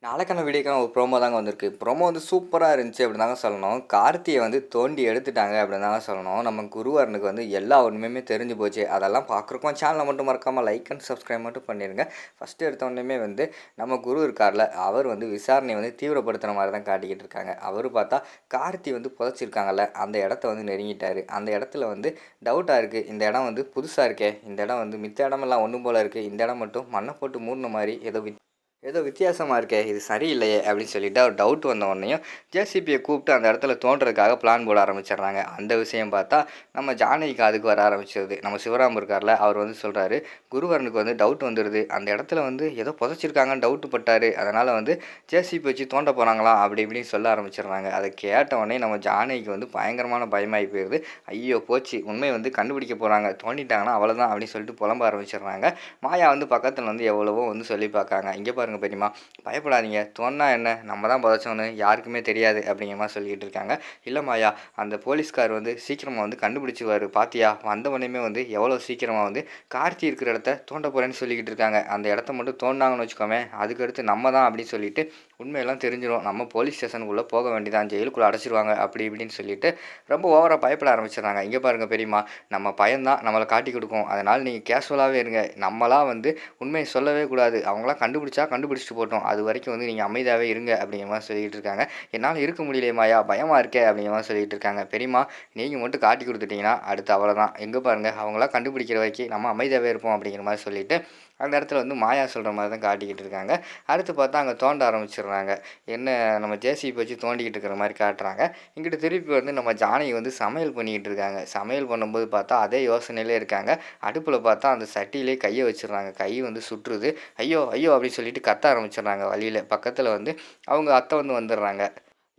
நாளைக்கான வீடியோக்கான ஒரு ப்ரோமோ தாங்க வந்திருக்கு. ப்ரோமோ வந்து சூப்பரா இருந்துச்சு அப்படின்னு தாங்க சொல்லணும். கார்த்திய வந்து தோண்டி எடுத்துட்டாங்க அப்படின்னு தாங்க சொல்லணும். நம்ம குருவரனுக்கு வந்து எல்லா உண்மையுமே தெரிஞ்சு போச்சு. அதெல்லாம் பார்க்குறக்கும் சேனலை மட்டும் மறக்காம லைக் அண்ட் சப்ஸ்கிரைப் மட்டும் பண்ணிடுங்க. ஃபஸ்ட்டு எடுத்த உடனேயுமே வந்து நம்ம குரு இருக்கார்ல, அவர் வந்து விசாரணையை வந்து தீவிரப்படுத்துகிற மாதிரி தான் காட்டிக்கிட்டு இருக்காங்க. அவர் பார்த்தா கார்த்தி வந்து புதைச்சிருக்காங்கல்ல, அந்த இடத்த வந்து நெருங்கிட்டாரு. அந்த இடத்துல வந்து டவுட்டாக இருக்குது. இந்த இடம் வந்து புதுசாக இருக்கே, இந்த இடம் வந்து மித்த இடமெல்லாம் ஒன்றும் போல் இருக்குது, இந்த இடம் மட்டும் மண்ணை போட்டு மூடின மாதிரி ஏதோ வித்தியாசமா இருக்கே, இது சரியில்லையே அப்படின்னு சொல்லிட்டு அவர் டவுட் வந்த உடனேயும் ஜேசிபியை கூப்பிட்டு அந்த இடத்துல தோண்டுறதுக்காக பிளான் போட ஆரம்பிச்சிடுறாங்க. அந்த விஷயம் பார்த்தா நம்ம ஜானகிக்கு அதுக்கு வர ஆரம்பிச்சிருது. நம்ம சிவராம் இருக்கார்ல, அவர் வந்து சொல்கிறாரு, குருவரனுக்கு வந்து டவுட் வந்துடுது, அந்த இடத்துல வந்து ஏதோ புதைச்சிருக்காங்கன்னு டவுட்டு பட்டார், அதனால் வந்து ஜேசிபி வச்சு தோண்ட போகிறாங்களாம் அப்படி இப்படின்னு சொல்ல ஆரம்பிச்சிடுறாங்க. அதை கேட்ட உடனே நம்ம ஜானகிக்கு வந்து பயங்கரமான பயமாகி போயிடுது. ஐயோ போச்சு, உண்மை வந்து கண்டுபிடிக்க போகிறாங்க, தோண்டிட்டாங்கன்னா அவ்வளோதான் அப்படின்னு சொல்லிட்டு புலம்ப ஆரம்பிச்சிடுறாங்க. மாயா வந்து பக்கத்தில் வந்து எவ்வளவோ வந்து சொல்லி பார்க்காங்க. இங்கே பாருங்க பெரியம்மா, பயப்படாதீங்க, தோன்னா என்ன, நம்ம தான் புதைச்சோன்னு யாருக்குமே தெரியாது அப்படிங்கிற மாதிரி சொல்லிக்கிட்டு இருக்காங்க. இல்லை மாயா, அந்த போலீஸ்கார் வந்து சீக்கிரமாக வந்து கண்டுபிடிச்சிவார், பாத்தியா, வந்தவனையுமே வந்து எவ்வளோ சீக்கிரமாக வந்து கார்த்தி இருக்கிற இடத்த தோண்ட போகிறேன்னு சொல்லிக்கிட்டு இருக்காங்க. அந்த இடத்த மட்டும் தோண்டாங்கன்னு வச்சுக்கோமே, அதுக்கடுத்து நம்ம தான் அப்படின்னு சொல்லிட்டு உண்மையெல்லாம் தெரிஞ்சிடும், நம்ம போலீஸ் ஸ்டேஷனுக்குள்ளே போக வேண்டியதான், ஜெயிலுக்குள்ளே அடைச்சிருவாங்க அப்படி இப்படின்னு சொல்லிட்டு ரொம்ப ஓவராக பயப்பட ஆரம்பிச்சிடுறாங்க. இங்கே பாருங்கள் பெரியம்மா, நம்ம பயம்தான் நம்மளை காட்டி கொடுக்கும், அதனால் நீங்கள் கேஷுவலாகவே இருங்க, நம்மளாம் வந்து உண்மையை சொல்லவே கூடாது, அவங்களாம் கண்டுபிடிச்சிட்டு போட்டோம், அது வரைக்கும் வந்து நீங்கள் அமைதியாகவே இருங்க அப்படிங்கிற மாதிரி சொல்லிகிட்டு இருக்காங்க. என்னால் இருக்க முடியலையம்மாயா, பயமாக இருக்கே அப்படிங்கிற மாதிரி சொல்லிகிட்டு இருக்காங்க. பெரியம்மா, நீங்கள் மட்டும் காட்டி கொடுத்துட்டிங்கன்னா அடுத்து அவ்வளோதான், எங்கே பாருங்கள் அவங்களாம் கண்டுபிடிக்கிற வரைக்கும் நம்ம அமைதியாகவே இருப்போம் அப்படிங்கிற மாதிரி சொல்லிவிட்டு அந்த இடத்துல வந்து மாயா சொல்கிற மாதிரி தான் காட்டிக்கிட்டு இருக்காங்க. அடுத்து பார்த்தா அங்கே தோண்ட ஆரம்பிச்சிடுறாங்க. என்ன, நம்ம ஜேசிபி வச்சு தோண்டிக்கிட்டு இருக்கிற மாதிரி காட்டுறாங்க. இங்கிட்டு திருப்பி வந்து நம்ம ஜானகி வந்து சமையல் பண்ணிக்கிட்டு இருக்காங்க. சமையல் பண்ணும்போது பார்த்தா அதே யோசனையிலே இருக்காங்க. அடுப்பில் பார்த்தா அந்த சட்டியிலே கையை வச்சிடுறாங்க. கை வந்து சுற்றுது. ஐயோ ஐயோ அப்படின்னு சொல்லிட்டு கத்த ஆரம்பிச்சிடுறாங்க. வழியில் பக்கத்தில் வந்து அவங்க அத்தை வந்து வந்துடுறாங்க.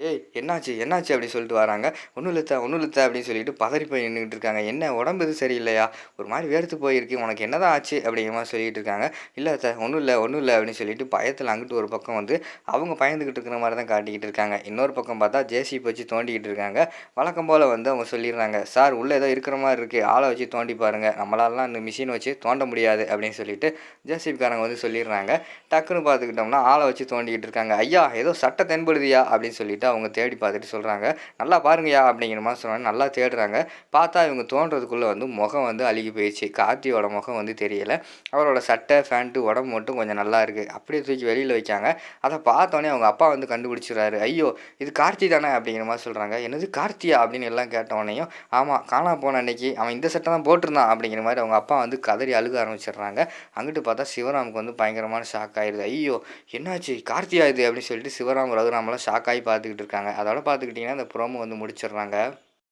ஏய் என்னாச்சு என்னாச்சு அப்படி சொல்லிட்டு வராங்க. ஒன்றும் இல்லத்த அப்படின்னு சொல்லிட்டு பதறி போய் நின்றுக்கிட்டு இருக்காங்க. என்ன, உடம்பு எதுவும் சரியில்லையா, ஒரு மாதிரி வேர்த்து போயிருக்கு, உனக்கு என்ன தான் ஆச்சு அப்படிங்கிற மாதிரி சொல்லிகிட்டு இருக்காங்க. இல்லை அத்தை, ஒன்றும் இல்லை அப்படின்னு சொல்லிட்டு பயத்தில் அங்கிட்டு ஒரு பக்கம் வந்து அவங்க பயந்துக்கிட்டு இருக்கிற மாதிரி தான் காட்டிக்கிட்டு இருக்காங்க. இன்னொரு பக்கம் பார்த்தா ஜேசிபி வச்சு தோண்டிக்கிட்டு இருக்காங்க. வழக்கம் போல் வந்து அவங்க சொல்லிடுறாங்க, சார் உள்ளே ஏதோ இருக்கிற மாதிரி இருக்குது, ஆளை வச்சு தோண்டி பாருங்கள், நம்மளாலாம் இந்த மிஷின் வச்சு தோண்ட முடியாது அப்படின்னு சொல்லிட்டு ஜேசிபிக்காரங்க வந்து சொல்லிடுறாங்க. டக்குன்னு பார்த்துக்கிட்டோம்னா ஆளை வச்சு தோண்டிக்கிட்டு இருக்காங்க. ஐயா ஏதோ சட்டை தென்படுதியா அப்படின்னு சொல்லிட்டு அவங்க தேடி பார்த்துட்டு சொல்கிறாங்க. நல்லா பாருங்கயா அப்படிங்கிற மாதிரி சொன்னாங்க. நல்லா தேடுறாங்க. பார்த்தா இவங்க தோன்றதுக்குள்ளே வந்து முகம் வந்து அழுகி போயிடுச்சு. கார்த்தியோட முகம் வந்து தெரியலை. அவரோட சட்டை ஃபேண்ட்டு உடம்பு மட்டும் கொஞ்சம் நல்லா இருக்குது. அப்படியே தூக்கி வெளியில் வைக்காங்க. அதை பார்த்தோன்னே அவங்க அப்பா வந்து கண்டுபிடிச்சிடுறாரு. ஐயோ இது கார்த்தி தானே அப்படிங்கிற மாதிரி சொல்கிறாங்க. என்னது கார்த்தியா அப்படின்னு எல்லாம் கேட்டவனையும், ஆமாம் காணாம போன அன்னைக்கு அவன் இந்த சட்டை தான் போட்டிருந்தான் அப்படிங்கிற மாதிரி அவங்க அப்பா வந்து கதறி அழுக ஆரம்பிச்சிடுறாங்க. அங்கிட்டு பார்த்தா சிவராமுக்கு வந்து பயங்கரமான ஷாக் ஆயிடுது. ஐயோ என்னாச்சு, கார்த்தியா இது அப்படின்னு சொல்லிட்டு சிவராம் ரகுராமெல்லாம் ஷாக் ஆகி பார்த்துக்கிட்டு இருக்காங்க. அதோட பார்த்துக்கிட்டிங்கன்னா இந்த ப்ரோமோ வந்து முடிச்சிடுறாங்க.